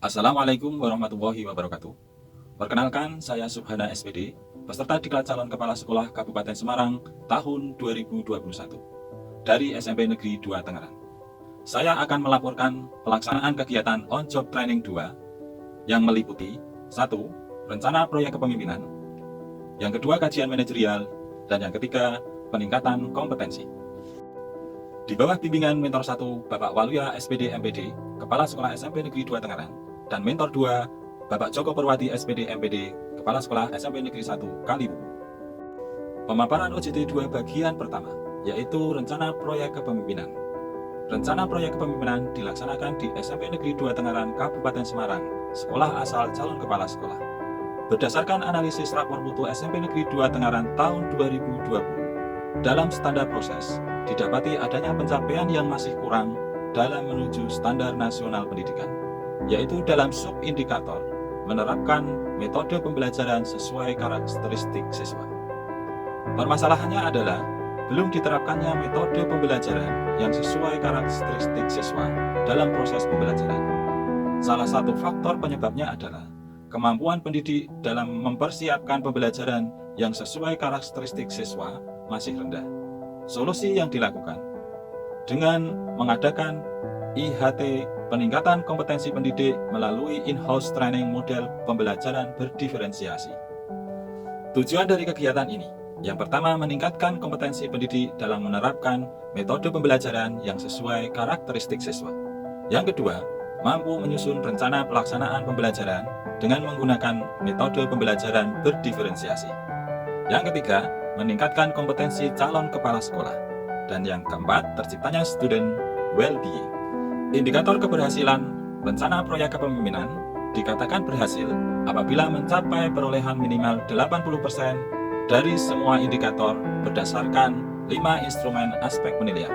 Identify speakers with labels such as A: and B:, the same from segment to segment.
A: Assalamualaikum warahmatullahi wabarakatuh. Perkenalkan, saya Subhana SPD, peserta Diklat Calon Kepala Sekolah Kabupaten Semarang tahun 2021 dari SMP Negeri 2 Tangerang. Saya akan melaporkan pelaksanaan kegiatan On-Job Training 2 yang meliputi 1. Rencana proyek kepemimpinan, yang kedua kajian manajerial, dan yang ketiga peningkatan kompetensi. Di bawah bimbingan Mentor 1 Bapak Waluya SPD MPD, Kepala Sekolah SMP Negeri 2 Tangerang, dan Mentor 2 Bapak Joko Perwati SPD MPD, Kepala Sekolah SMP Negeri 1 Kaliwungu. Pemaparan OJT 2 bagian pertama, yaitu Rencana Proyek Kepemimpinan. Rencana Proyek Kepemimpinan dilaksanakan di SMP Negeri 2 Tangerang, Kabupaten Semarang, Sekolah Asal Calon Kepala Sekolah. Berdasarkan analisis rapor mutu SMP Negeri 2 Tangerang tahun 2020, dalam standar proses, didapati adanya pencapaian yang masih kurang dalam menuju standar nasional pendidikan, yaitu dalam subindikator menerapkan metode pembelajaran sesuai karakteristik siswa. Permasalahannya adalah belum diterapkannya metode pembelajaran yang sesuai karakteristik siswa dalam proses pembelajaran. Salah satu faktor penyebabnya adalah kemampuan pendidik dalam mempersiapkan pembelajaran yang sesuai karakteristik siswa masih rendah. Solusi yang dilakukan dengan mengadakan IHT, peningkatan kompetensi pendidik melalui in-house training model pembelajaran berdiferensiasi. Tujuan dari kegiatan ini, yang pertama meningkatkan kompetensi pendidik dalam menerapkan metode pembelajaran yang sesuai karakteristik siswa. Yang kedua, mampu menyusun rencana pelaksanaan pembelajaran dengan menggunakan metode pembelajaran berdiferensiasi. Yang ketiga, meningkatkan kompetensi calon kepala sekolah. Dan yang keempat, terciptanya student well-being. Indikator keberhasilan rencana proyek kepemimpinan dikatakan berhasil apabila mencapai perolehan minimal 80% dari semua indikator berdasarkan 5 instrumen aspek penilaian.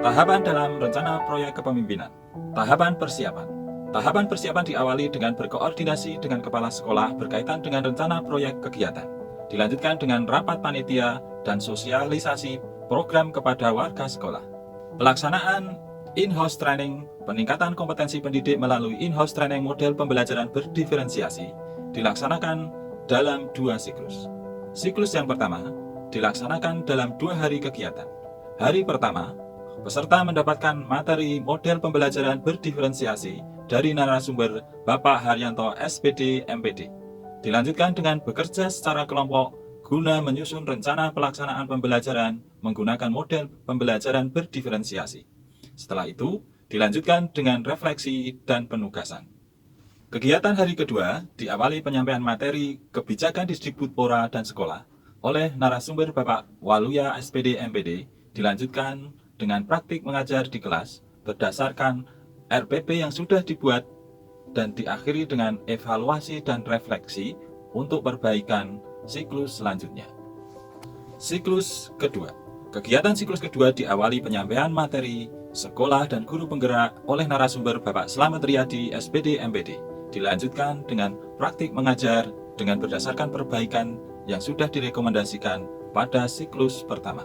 A: Tahapan dalam rencana proyek kepemimpinan. Tahapan persiapan. Tahapan persiapan diawali dengan berkoordinasi dengan kepala sekolah berkaitan dengan rencana proyek kegiatan. Dilanjutkan dengan rapat panitia dan sosialisasi program kepada warga sekolah. Pelaksanaan in-house training, peningkatan kompetensi pendidik melalui in-house training model pembelajaran berdiferensiasi dilaksanakan dalam 2 siklus. Siklus yang pertama dilaksanakan dalam 2 hari kegiatan. Hari pertama, peserta mendapatkan materi model pembelajaran berdiferensiasi dari narasumber Bapak Haryanto SPD MPD. Dilanjutkan dengan bekerja secara kelompok guna menyusun rencana pelaksanaan pembelajaran menggunakan model pembelajaran berdiferensiasi. Setelah itu, dilanjutkan dengan refleksi dan penugasan. Kegiatan hari kedua diawali penyampaian materi kebijakan Disdikbudpora dan sekolah oleh narasumber Bapak Waluya SPD MPD, dilanjutkan dengan praktik mengajar di kelas berdasarkan RPP yang sudah dibuat dan diakhiri dengan evaluasi dan refleksi untuk perbaikan siklus selanjutnya. Siklus kedua. Kegiatan siklus kedua diawali penyampaian materi sekolah dan guru penggerak oleh narasumber Bapak Slamet Riyadi SPD MPD. Dilanjutkan dengan praktik mengajar dengan berdasarkan perbaikan yang sudah direkomendasikan pada siklus pertama.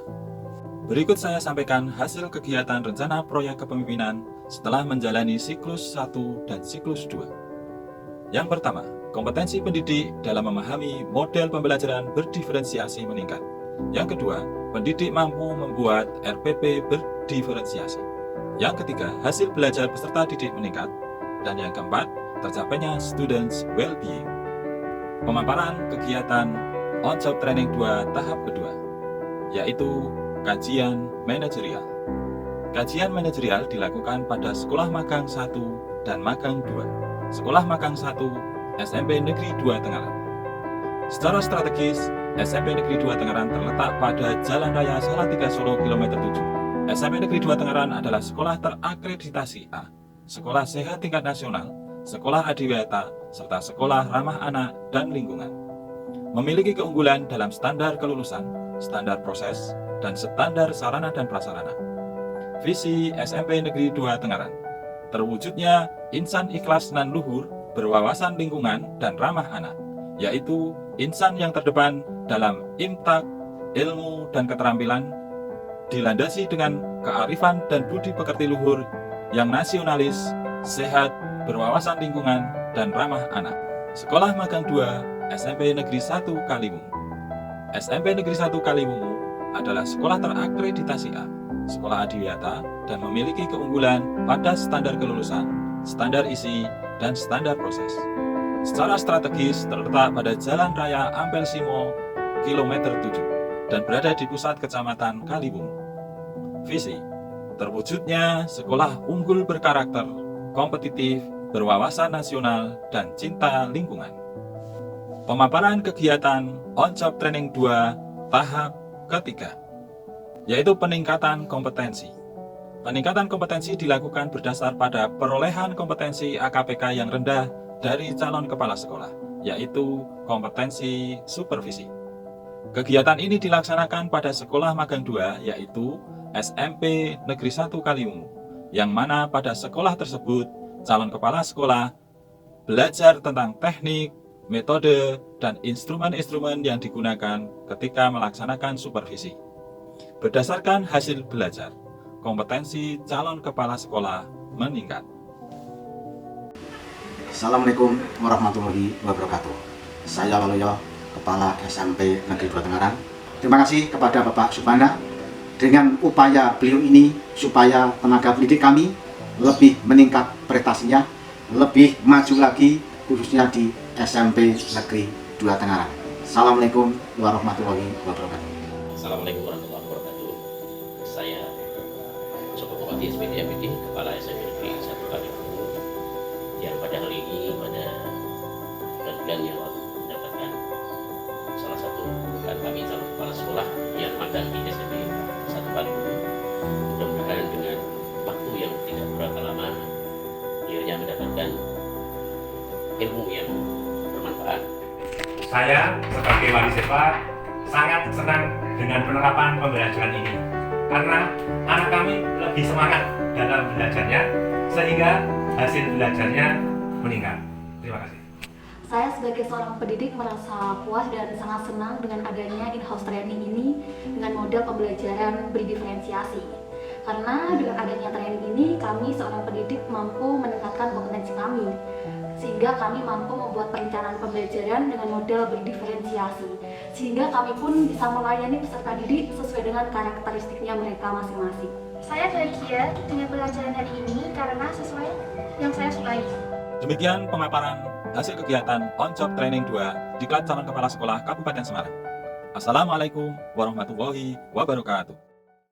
A: Berikut saya sampaikan hasil kegiatan rencana proyek kepemimpinan setelah menjalani siklus 1 dan siklus 2. Yang pertama, kompetensi pendidik dalam memahami model pembelajaran berdiferensiasi meningkat. Yang kedua, pendidik mampu membuat RPP berdiferensiasi. Yang ketiga, hasil belajar peserta didik meningkat. Dan yang keempat, tercapainya students well-being. Pemaparan kegiatan On-Job Training 2 tahap kedua, yaitu kajian manajerial. Kajian manajerial dilakukan pada Sekolah Magang 1 dan Magang 2. Sekolah Magang 1 SMP Negeri 2 Tangerang. Secara strategis, SMP Negeri 2 Tangerang terletak pada Jalan Raya Salatiga Solo kilometer 7. SMP Negeri 2 Tangerang adalah sekolah terakreditasi A, sekolah sehat tingkat nasional, sekolah adiwiyata, serta sekolah ramah anak dan lingkungan. Memiliki keunggulan dalam standar kelulusan, standar proses, dan standar sarana dan prasarana. Visi SMP Negeri 2 Tangerang. Terwujudnya insan ikhlas nan luhur, berwawasan lingkungan dan ramah anak, yaitu insan yang terdepan dalam imtak, ilmu, dan keterampilan, dilandasi dengan kearifan dan budi pekerti luhur yang nasionalis, sehat, berwawasan lingkungan, dan ramah anak. Sekolah Magang 2 SMP Negeri 1 Kaliwungu. SMP Negeri 1 Kaliwungu adalah sekolah terakreditasi A, sekolah adiwiyata, dan memiliki keunggulan pada standar kelulusan, standar isi, dan standar proses. Secara strategis terletak pada Jalan Raya Ampel Simo, kilometer 7, dan berada di pusat Kecamatan Kaliwungu. Visi: terwujudnya sekolah unggul berkarakter, kompetitif, berwawasan nasional, dan cinta lingkungan. Pemaparan kegiatan On-Job Training 2 tahap ketiga, yaitu peningkatan kompetensi. Peningkatan kompetensi dilakukan berdasar pada perolehan kompetensi AKPK yang rendah dari calon kepala sekolah, yaitu kompetensi supervisi. Kegiatan ini dilaksanakan pada Sekolah Magang 2, yaitu SMP Negeri 1 Kaliwungu, yang mana pada sekolah tersebut calon kepala sekolah belajar tentang teknik, metode, dan instrumen-instrumen yang digunakan ketika melaksanakan supervisi. Berdasarkan hasil belajar, kompetensi calon kepala sekolah meningkat.
B: Assalamualaikum warahmatullahi wabarakatuh. Saya Waluyo, Kepala SMP Negeri 2 Tangerang. Terima kasih kepada Bapak Subhana dengan upaya beliau ini supaya tenaga pendidik kami lebih meningkat prestasinya, lebih maju lagi khususnya di SMP Negeri 2 Tangerang. Assalamualaikum warahmatullahi wabarakatuh.
C: Assalamualaikum warahmatullahi wabarakatuh. Saya Joko Bupati SPD MPD, Kepala SMP Negeri 1 Kaliwungu, yang pada hari ini pada bulan yang lalu mendapatkan salah satu rekan kami calon kepala sekolah yang magang di SMP 1 Kaliwungu. Mudah-mudahan dengan waktu yang tidak berapa lama, beliau mendapatkan ilmu yang bermanfaat.
D: Saya sebagai wali siswa sangat senang dengan penerapan pembelajaran ini karena anak kami lebih semangat dalam belajarnya sehingga hasil belajarnya meningkat. Terima kasih.
E: Saya sebagai seorang pendidik merasa puas dan sangat senang dengan adanya in-house training ini dengan model pembelajaran berdiferensiasi. Karena dengan adanya training ini, kami seorang pendidik mampu meningkatkan kompetensi kami, sehingga kami mampu membuat perencanaan pembelajaran dengan model berdiferensiasi, sehingga kami pun bisa melayani peserta didik sesuai dengan karakteristiknya mereka masing-masing.
F: Saya bahagia dengan pelajaran hari ini karena sesuai yang saya sukai.
A: Demikian pemaparan hasil kegiatan On-Job Training 2 Diklat Calon Kepala Sekolah Kabupaten Semarang. Assalamualaikum warahmatullahi wabarakatuh.